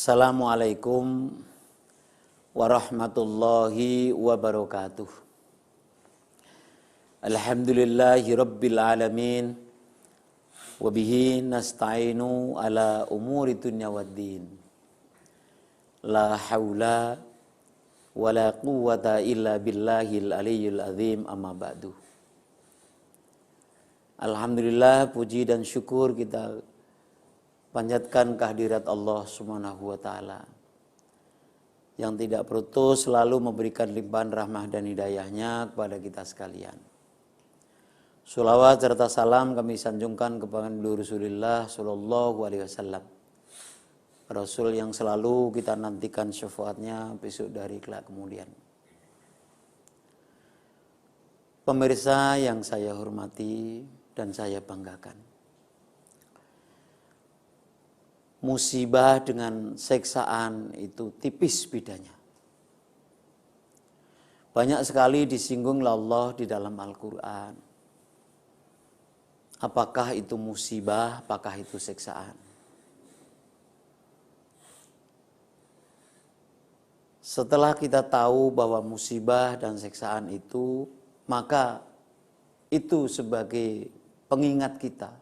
Assalamualaikum warahmatullahi wabarakatuh. Alhamdulillahi rabbil alamin. Wabihi nasta'inu ala umuri dunya waddin. La hawla wa la quwwata illa billahil aliyyil azim, amma ba'du. Alhamdulillah, puji dan syukur kita panjatkan kehadirat Allah Subhanahu wa ta'ala yang tidak putus selalu memberikan limpahan rahmah dan hidayahnya kepada kita sekalian. Sholawat serta salam kami sanjungkan kepada Rasulullah sallallahu alaihi wasallam, Rasul yang selalu kita nantikan syafaatnya besok dari kelak kemudian. Pemirsa yang saya hormati dan saya banggakan, musibah dengan seksaan itu tipis bedanya. Banyak sekali disinggung Allah di dalam Al-Quran. Apakah itu musibah, apakah itu seksaan? Setelah kita tahu bahwa musibah dan seksaan itu, maka itu sebagai pengingat kita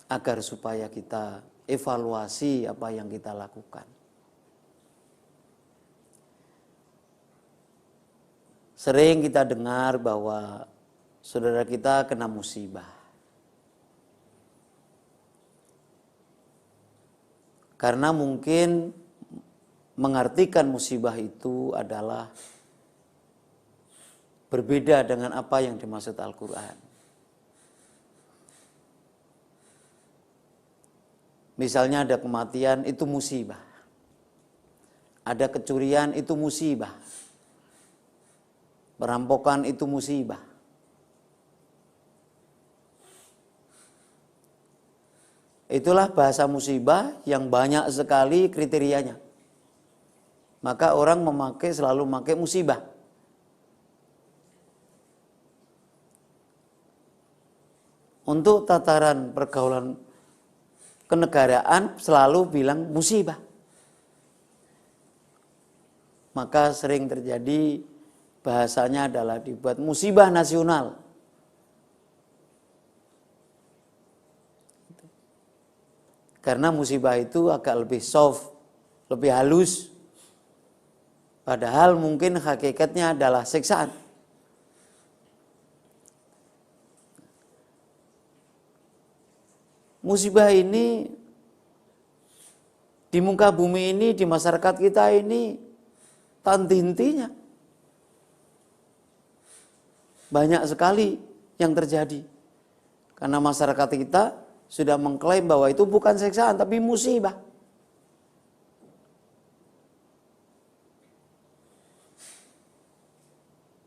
agar supaya kita evaluasi apa yang kita lakukan. Sering kita dengar bahwa saudara kita kena musibah. Karena mungkin mengartikan musibah itu adalah berbeda dengan apa yang dimaksud Al-Quran. Misalnya ada kematian, itu musibah. Ada kecurian, itu musibah. Perampokan, itu musibah. Itulah bahasa musibah yang banyak sekali kriterianya. Maka orang selalu memakai musibah. Untuk tataran pergaulan kenegaraan selalu bilang musibah. Maka sering terjadi bahasanya adalah dibuat musibah nasional. Karena musibah itu agak lebih soft, lebih halus. Padahal mungkin hakikatnya adalah siksaan. Musibah ini di muka bumi ini, di masyarakat kita ini tak henti-hentinya. Banyak sekali yang terjadi. Karena masyarakat kita sudah mengklaim bahwa itu bukan siksaan tapi musibah.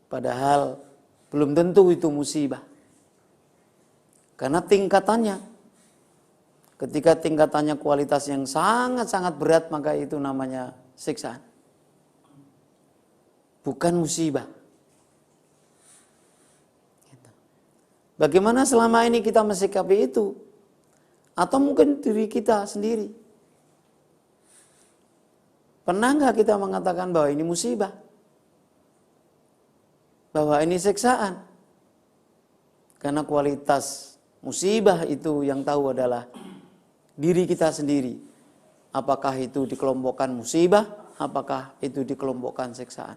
Padahal belum tentu itu musibah. Karena tingkatannya, ketika tingkatannya kualitas yang sangat-sangat berat, maka itu namanya siksaan. Bukan musibah. Bagaimana selama ini kita mensikapi itu? Atau mungkin diri kita sendiri? Pernah nggak kita mengatakan bahwa ini musibah? Bahwa ini siksaan? Karena kualitas musibah itu yang tahu adalah diri kita sendiri. Apakah itu dikelompokkan musibah, apakah itu dikelompokkan siksaan.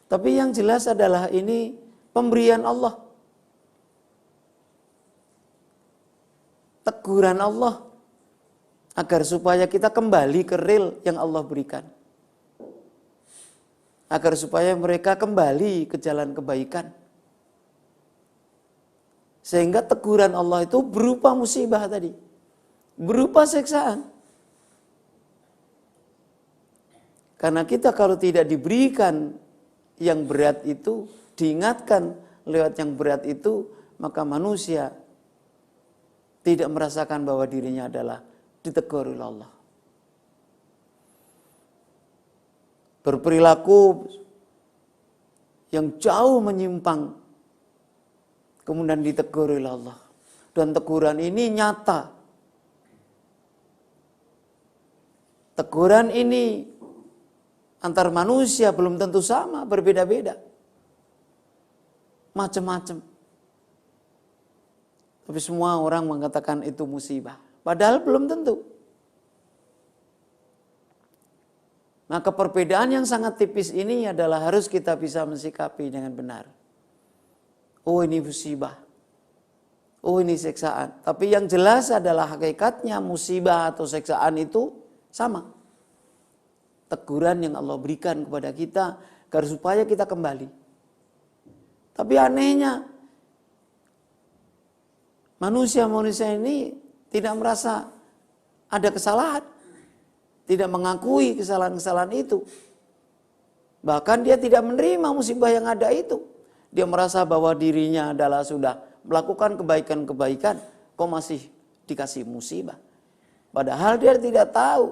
Tapi yang jelas adalah ini pemberian Allah. Teguran Allah agar supaya kita kembali ke real yang Allah berikan. Agar supaya mereka kembali ke jalan kebaikan. Sehingga teguran Allah itu berupa musibah tadi. Berupa siksaan. Karena kita kalau tidak diberikan yang berat itu, diingatkan lewat yang berat itu, maka manusia tidak merasakan bahwa dirinya adalah ditegur oleh Allah. Berperilaku yang jauh menyimpang, kemudian ditegur oleh Allah. Dan teguran ini nyata, Teguran ini antar manusia belum tentu sama, berbeda-beda. Macam-macam. Tapi semua orang mengatakan itu musibah. Padahal belum tentu. Maka perbedaan yang sangat tipis ini adalah harus kita bisa mensikapi dengan benar. Oh ini musibah. Oh ini siksaan. Tapi yang jelas adalah hakikatnya musibah atau siksaan itu sama. Teguran yang Allah berikan kepada kita agar supaya kita kembali. Tapi anehnya manusia-manusia ini tidak merasa ada kesalahan. Tidak mengakui kesalahan-kesalahan itu. Bahkan dia tidak menerima musibah yang ada itu. Dia merasa bahwa dirinya adalah sudah melakukan kebaikan-kebaikan, kok masih dikasih musibah. Padahal dia tidak tahu,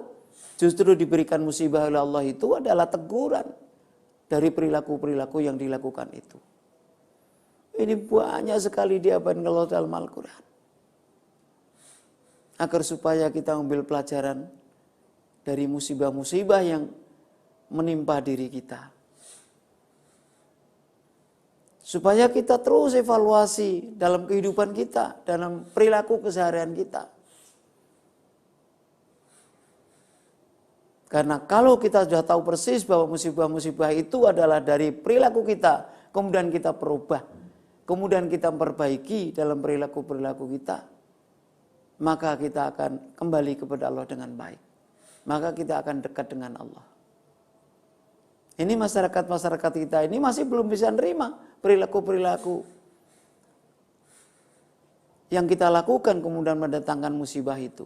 justru diberikan musibah oleh Allah itu adalah teguran dari perilaku-perilaku yang dilakukan itu. Ini banyak sekali diabarkan Allah dalam Al-Quran. Agar supaya kita ambil pelajaran dari musibah-musibah yang menimpa diri kita. Supaya kita terus evaluasi dalam kehidupan kita, dalam perilaku keseharian kita. Karena kalau kita sudah tahu persis bahwa musibah-musibah itu adalah dari perilaku kita, kemudian kita perubah, kemudian kita perbaiki dalam perilaku-perilaku kita, maka kita akan kembali kepada Allah dengan baik. Maka kita akan dekat dengan Allah. Ini masyarakat-masyarakat kita ini masih belum bisa nerima perilaku-perilaku yang kita lakukan kemudian mendatangkan musibah itu.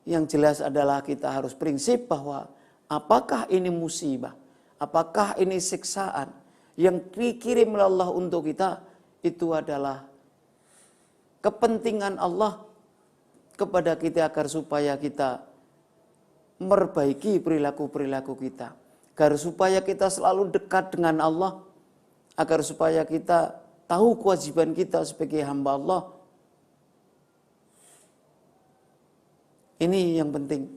Yang jelas adalah kita harus prinsip bahwa apakah ini musibah, apakah ini siksaan yang dikirim oleh Allah untuk kita, itu adalah kepentingan Allah kepada kita agar supaya kita memperbaiki perilaku-perilaku kita. Agar supaya kita selalu dekat dengan Allah. Agar supaya kita tahu kewajiban kita sebagai hamba Allah. Ini yang penting.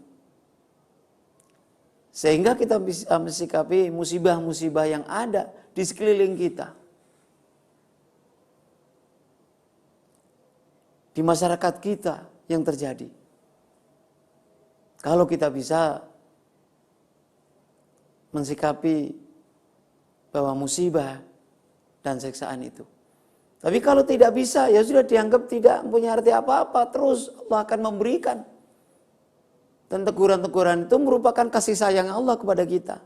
Sehingga kita bisa mensikapi musibah-musibah yang ada di sekeliling kita. Di masyarakat kita yang terjadi. Kalau kita bisa mensikapi bahwa musibah dan siksaan itu. Tapi kalau tidak bisa, ya sudah dianggap tidak punya arti apa-apa. Terus Allah akan memberikan. Dan teguran-teguran itu merupakan kasih sayang Allah kepada kita.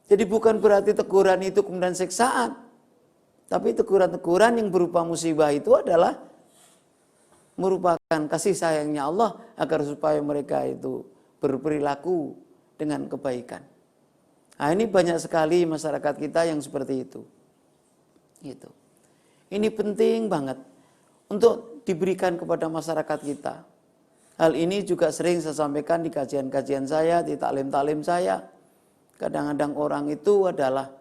Jadi bukan berarti teguran itu kemudian siksaan. Tapi teguran-teguran yang berupa musibah itu adalah merupakan kasih sayangnya Allah agar supaya mereka itu berperilaku dengan kebaikan. Nah, ini banyak sekali masyarakat kita yang seperti itu. Gitu. Ini penting banget untuk diberikan kepada masyarakat kita. Hal ini juga sering saya sampaikan di kajian-kajian saya, di taklim-taklim saya. Kadang-kadang orang itu adalah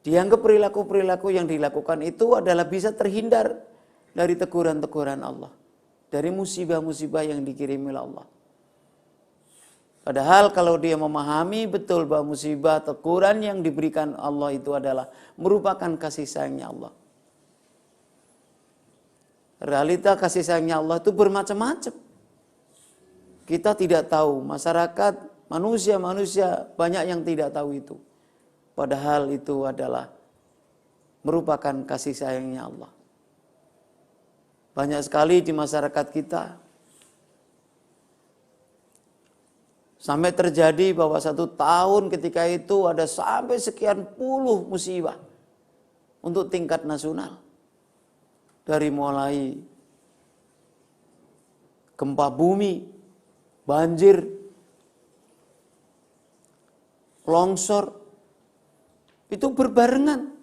dianggap perilaku-perilaku yang dilakukan itu adalah bisa terhindar dari teguran-teguran Allah. Dari musibah-musibah yang dikirimi oleh Allah. Padahal kalau dia memahami betul bahwa musibah teguran yang diberikan Allah itu adalah merupakan kasih sayangnya Allah. Realita kasih sayangnya Allah itu bermacam-macam. Kita tidak tahu, masyarakat manusia-manusia banyak yang tidak tahu itu. Padahal itu adalah merupakan kasih sayangnya Allah. Banyak sekali di masyarakat kita. Sampai terjadi bahwa 1 tahun ketika itu ada sampai sekian puluh musibah. Untuk tingkat nasional. Dari mulai gempa bumi, banjir, longsor, itu berbarengan.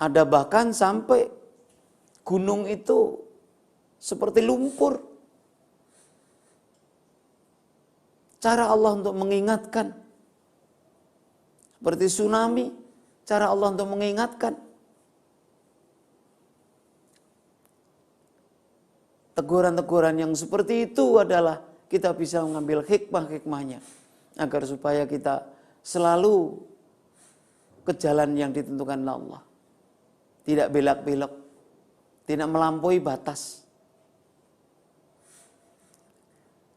Ada bahkan sampai gunung itu seperti lumpur. Cara Allah untuk mengingatkan. Seperti tsunami, cara Allah untuk mengingatkan. Teguran-teguran yang seperti itu adalah kita bisa mengambil hikmah-hikmahnya. Agar supaya kita selalu ke jalan yang ditentukan oleh Allah. Tidak belak-belok, tidak melampaui batas.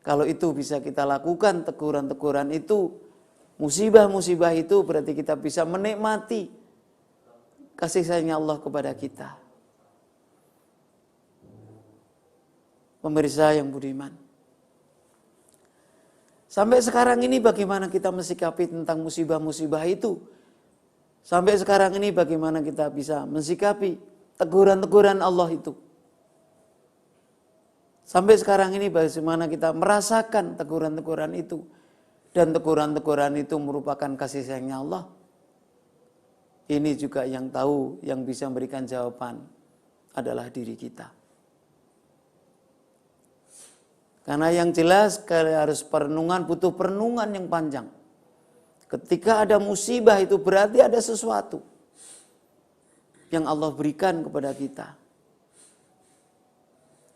Kalau itu bisa kita lakukan, teguran-teguran itu, musibah-musibah itu, berarti kita bisa menikmati kasih sayangnya Allah kepada kita. Pemirsa yang budiman, sampai sekarang ini bagaimana kita mensikapi tentang musibah-musibah itu? Sampai sekarang ini bagaimana kita bisa mensikapi teguran-teguran Allah itu? Sampai sekarang ini bagaimana kita merasakan teguran-teguran itu? Dan teguran-teguran itu merupakan kasih sayangnya Allah. Ini juga yang tahu, yang bisa memberikan jawaban adalah diri kita. Karena yang jelas harus perenungan, butuh perenungan yang panjang. Ketika ada musibah itu berarti ada sesuatu yang Allah berikan kepada kita.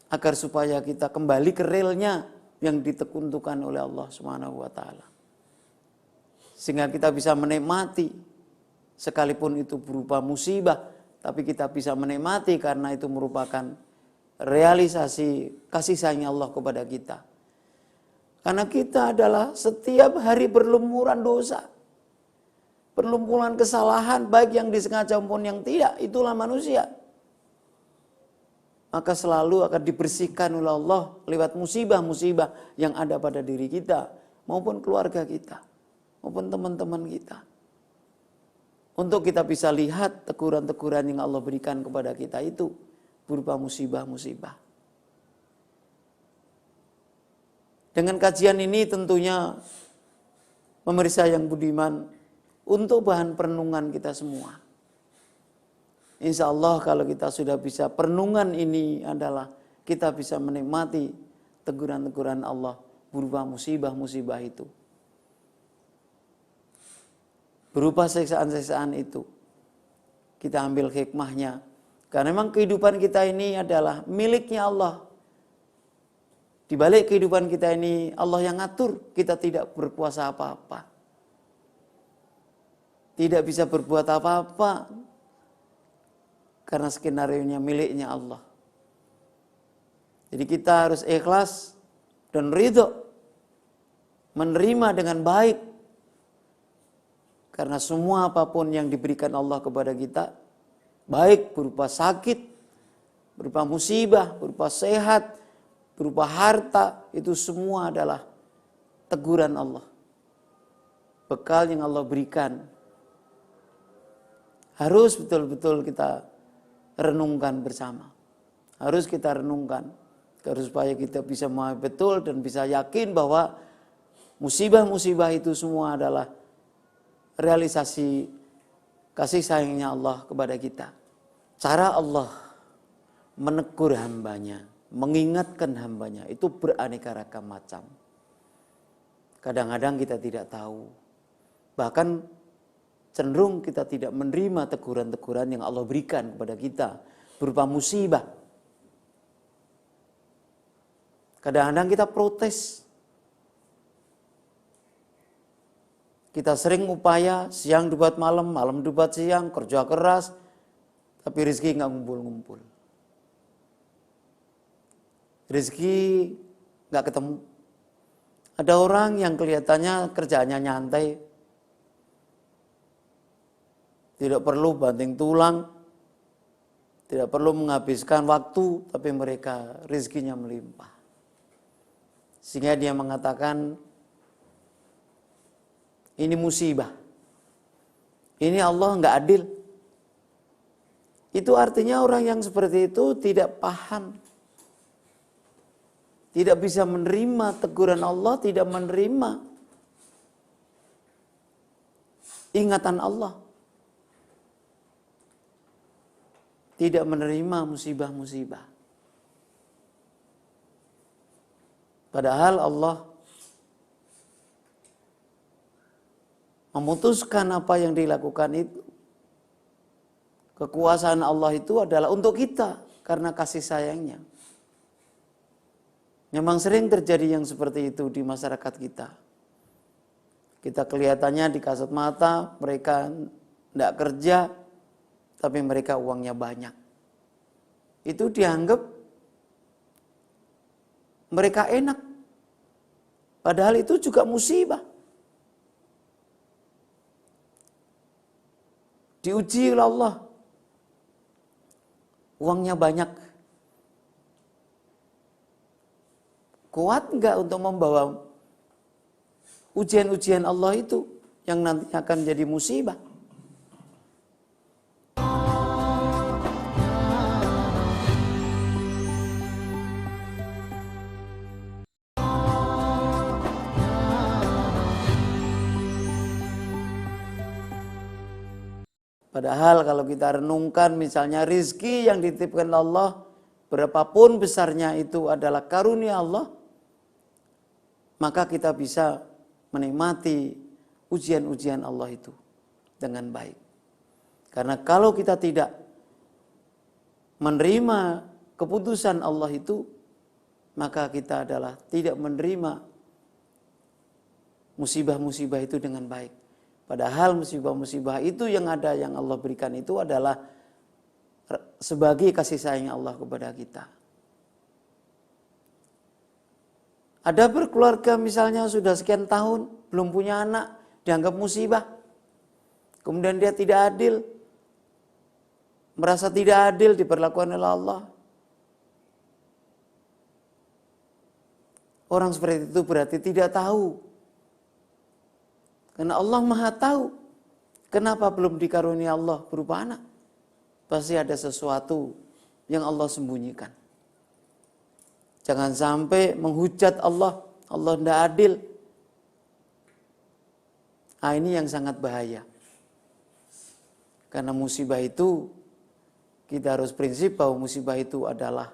Agar supaya kita kembali ke relnya yang ditentukan oleh Allah Subhanahu wa taala. Sehingga kita bisa menikmati sekalipun itu berupa musibah, tapi kita bisa menikmati karena itu merupakan realisasi kasih sayang Allah kepada kita. Karena kita adalah setiap hari berlumuran dosa. Berlumuran kesalahan baik yang disengaja maupun yang tidak, itulah manusia. Maka selalu akan dibersihkan oleh Allah lewat musibah-musibah yang ada pada diri kita maupun keluarga kita maupun teman-teman kita. Untuk kita bisa lihat teguran-teguran yang Allah berikan kepada kita itu berupa musibah-musibah. Dengan kajian ini tentunya pemirsa yang budiman untuk bahan perenungan kita semua. Insya Allah kalau kita sudah bisa perenungan ini adalah kita bisa menikmati teguran-teguran Allah berupa musibah-musibah itu. Berupa siksaan-siksaan itu. Kita ambil hikmahnya. Karena memang kehidupan kita ini adalah miliknya Allah. Di balik kehidupan kita ini Allah yang ngatur, kita tidak berkuasa apa-apa. Tidak bisa berbuat apa-apa. Karena skenario-nya miliknya Allah. Jadi kita harus ikhlas dan ridho. Menerima dengan baik. Karena semua apapun yang diberikan Allah kepada kita, baik berupa sakit, berupa musibah, berupa sehat, berupa harta, itu semua adalah teguran Allah. Bekal yang Allah berikan. Harus betul-betul kita renungkan bersama. Harus kita renungkan. Supaya kita bisa memahami betul dan bisa yakin bahwa musibah-musibah itu semua adalah realisasi kasih sayangnya Allah kepada kita. Cara Allah menegur hambanya, mengingatkan hambanya itu beraneka ragam macam. Kadang-kadang kita tidak tahu. Bahkan cenderung kita tidak menerima teguran-teguran yang Allah berikan kepada kita berupa musibah. Kadang-kadang kita protes. Kita sering upaya siang debat malam, malam debat siang, kerja keras, tapi rezeki nggak ngumpul-ngumpul. Rezeki nggak ketemu. Ada orang yang kelihatannya kerjanya nyantai, tidak perlu banting tulang, tidak perlu menghabiskan waktu, tapi mereka rezekinya melimpah. Sehingga dia mengatakan, ini musibah. Ini Allah nggak adil. Itu artinya orang yang seperti itu tidak paham. Tidak bisa menerima teguran Allah, tidak menerima ingatan Allah. Tidak menerima musibah-musibah. Padahal Allah memutuskan apa yang dilakukan itu. Kekuasaan Allah itu adalah untuk kita karena kasih sayangnya. Memang sering terjadi yang seperti itu di masyarakat kita. Kita kelihatannya di kasat mata mereka tidak kerja, tapi mereka uangnya banyak. Itu dianggap mereka enak. Padahal itu juga musibah. Diuji oleh Allah. Uangnya banyak. Kuat enggak untuk membawa ujian-ujian Allah itu yang nanti akan jadi musibah? Padahal kalau kita renungkan misalnya rizki yang dititipkan Allah, berapapun besarnya itu adalah karunia Allah, maka kita bisa menikmati ujian-ujian Allah itu dengan baik. Karena kalau kita tidak menerima keputusan Allah itu, maka kita adalah tidak menerima musibah-musibah itu dengan baik. Padahal musibah-musibah itu yang ada, yang Allah berikan itu adalah sebagai kasih sayang Allah kepada kita. Ada berkeluarga misalnya sudah sekian tahun belum punya anak, dianggap musibah. Kemudian dia tidak adil, merasa tidak adil diperlakukan oleh Allah. Orang seperti itu berarti tidak tahu. Karena Allah Maha tahu kenapa belum dikarunia Allah berupa anak. Pasti ada sesuatu yang Allah sembunyikan. Jangan sampai menghujat Allah, Allah tidak adil. Nah, ini yang sangat bahaya. Karena musibah itu, kita harus prinsip bahwa musibah itu adalah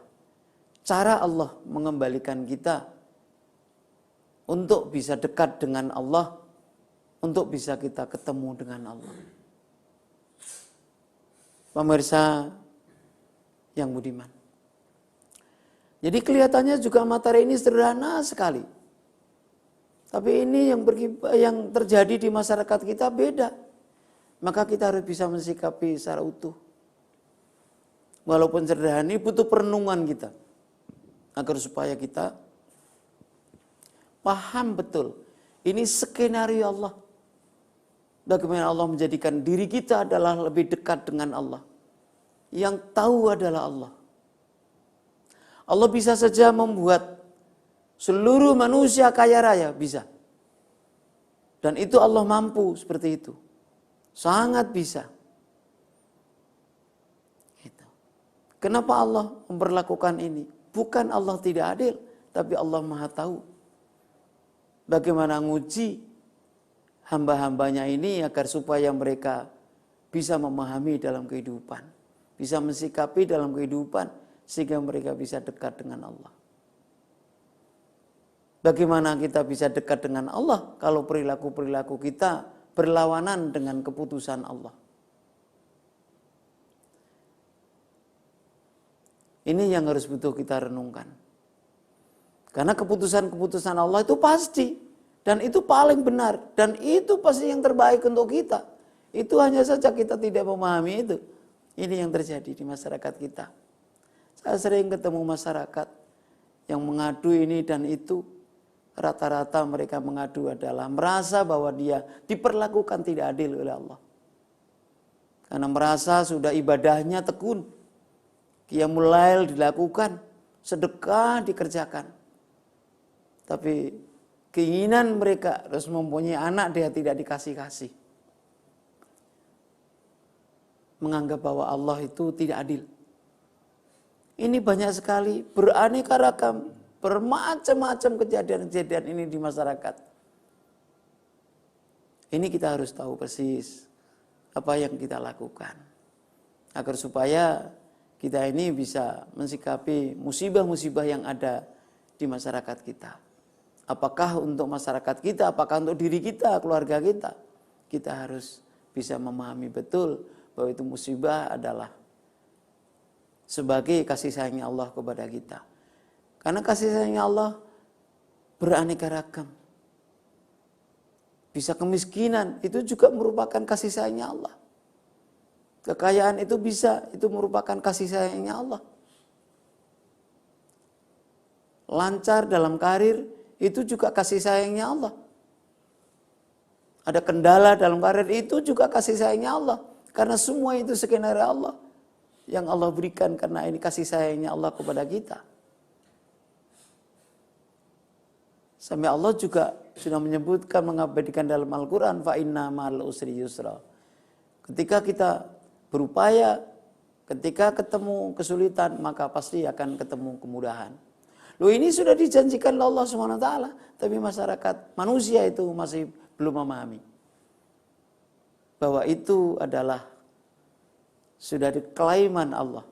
cara Allah mengembalikan kita untuk bisa dekat dengan Allah, untuk bisa kita ketemu dengan Allah. Pemirsa yang budiman. Jadi kelihatannya juga materi ini sederhana sekali. Tapi ini yang terjadi di masyarakat kita beda. Maka kita harus bisa mensikapi secara utuh. Walaupun sederhana ini butuh perenungan kita. Agar supaya kita paham betul. Ini skenario Allah. Bagaimana Allah menjadikan diri kita adalah lebih dekat dengan Allah. Yang tahu adalah Allah. Allah bisa saja membuat seluruh manusia kaya raya, bisa. Dan itu Allah mampu seperti itu. Sangat bisa. Gitu. Kenapa Allah memperlakukan ini? Bukan Allah tidak adil, tapi Allah Maha tahu. Bagaimana nguji hamba-hambanya ini agar supaya mereka bisa memahami dalam kehidupan. Bisa mensikapi dalam kehidupan sehingga mereka bisa dekat dengan Allah. Bagaimana kita bisa dekat dengan Allah kalau perilaku-perilaku kita berlawanan dengan keputusan Allah? Ini yang harus betul kita renungkan. Karena keputusan-keputusan Allah itu pasti. Dan itu paling benar. Dan itu pasti yang terbaik untuk kita. Itu hanya saja kita tidak memahami itu. Ini yang terjadi di masyarakat kita. Saya sering ketemu masyarakat yang mengadu ini dan itu. Rata-rata mereka mengadu adalah merasa bahwa dia diperlakukan tidak adil oleh Allah. Karena merasa sudah ibadahnya tekun. Qiyamul lail dilakukan. Sedekah dikerjakan. Tapi keinginan mereka harus mempunyai anak, dia tidak dikasih-kasih. Menganggap bahwa Allah itu tidak adil. Ini banyak sekali, beraneka ragam, bermacam-macam kejadian-kejadian ini di masyarakat. Ini kita harus tahu persis apa yang kita lakukan. Agar supaya kita ini bisa mensikapi musibah-musibah yang ada di masyarakat kita. Apakah untuk masyarakat kita, apakah untuk diri kita, keluarga kita. Kita harus bisa memahami betul bahwa itu musibah adalah sebagai kasih sayangnya Allah kepada kita. Karena kasih sayangnya Allah beraneka ragam. Bisa kemiskinan, itu juga merupakan kasih sayangnya Allah. Kekayaan itu bisa, itu merupakan kasih sayangnya Allah. Lancar dalam karir, itu juga kasih sayangnya Allah. Ada kendala dalam karir, itu juga kasih sayangnya Allah. Karena semua itu skenario Allah. Yang Allah berikan karena ini kasih sayangnya Allah kepada kita. Sampai Allah juga sudah menyebutkan, mengabadikan dalam Al-Quran, fa inna ma'al usri yusra. Ketika kita berupaya, ketika ketemu kesulitan, maka pasti akan ketemu kemudahan. Loh, ini sudah dijanjikan oleh Allah SWT, tapi masyarakat manusia itu masih belum memahami bahwa itu adalah sudah diklaiman Allah.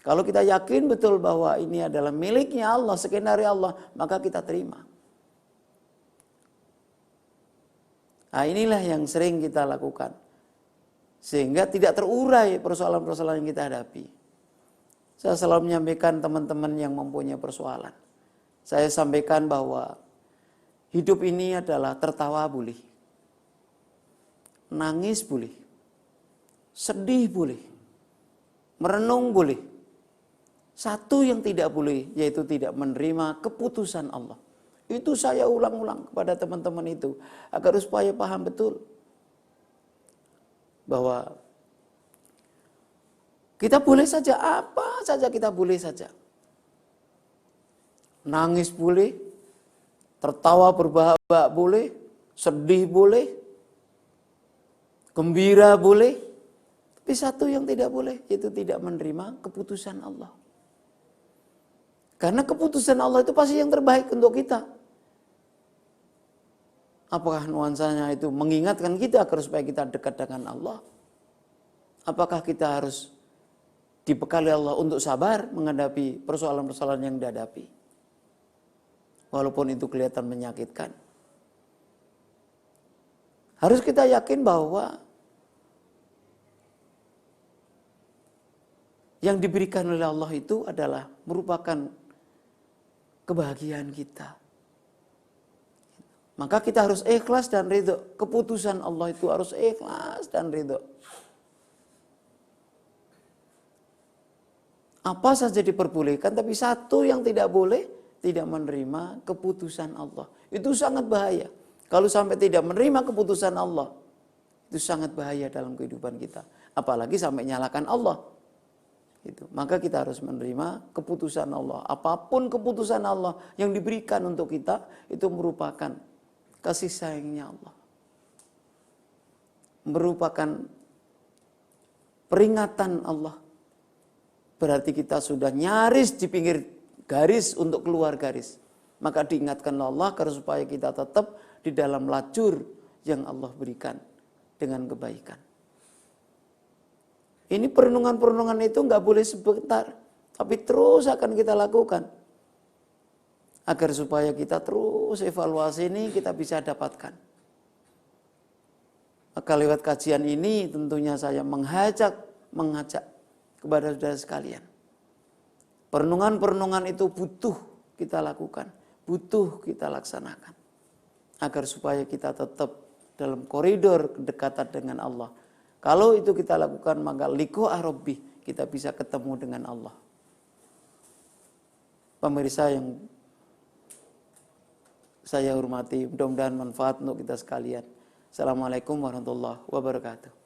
Kalau kita yakin betul bahwa ini adalah miliknya Allah, skenario Allah, maka kita terima. Nah, inilah yang sering kita lakukan. Sehingga tidak terurai persoalan-persoalan yang kita hadapi. Saya selalu menyampaikan teman-teman yang mempunyai persoalan. Saya sampaikan bahwa hidup ini adalah tertawa boleh, nangis boleh, sedih boleh, merenung boleh. Satu yang tidak boleh, yaitu tidak menerima keputusan Allah. Itu saya ulang-ulang kepada teman-teman itu, agar supaya paham betul bahwa kita boleh saja, apa saja kita boleh saja. Nangis boleh, tertawa berbahak-bahak boleh, sedih boleh, gembira boleh. Tapi satu yang tidak boleh, yaitu tidak menerima keputusan Allah. Karena keputusan Allah itu pasti yang terbaik untuk kita. Apakah nuansanya itu mengingatkan kita agar supaya kita dekat dengan Allah? Apakah kita harus dibekali Allah untuk sabar menghadapi persoalan-persoalan yang dihadapi? Walaupun itu kelihatan menyakitkan. Harus kita yakin bahwa yang diberikan oleh Allah itu adalah merupakan kebahagiaan kita. Maka kita harus ikhlas dan ridho. Keputusan Allah itu harus ikhlas dan ridho. Apa saja diperbolehkan, tapi satu yang tidak boleh, tidak menerima keputusan Allah. Itu sangat bahaya. Kalau sampai tidak menerima keputusan Allah, itu sangat bahaya dalam kehidupan kita. Apalagi sampai nyalakan Allah. Gitu. Maka kita harus menerima keputusan Allah. Apapun keputusan Allah yang diberikan untuk kita, itu merupakan kasih sayangnya Allah. Merupakan peringatan Allah. Berarti kita sudah nyaris di pinggir garis untuk keluar garis. Maka diingatkan Allah agar supaya kita tetap di dalam lajur yang Allah berikan dengan kebaikan. Ini perenungan-perenungan itu nggak boleh sebentar, tapi terus akan kita lakukan. Agar supaya kita terus evaluasi ini kita bisa dapatkan. Maka lewat kajian ini tentunya saya mengajak kepada saudara sekalian. Perenungan-perenungan itu butuh kita lakukan, butuh kita laksanakan. Agar supaya kita tetap dalam koridor kedekatan dengan Allah. Kalau itu kita lakukan, maka liqa'a rabbih, kita bisa ketemu dengan Allah. Pemirsa yang saya hormati, mudah-mudahan manfaat untuk kita sekalian. Assalamualaikum warahmatullahi wabarakatuh.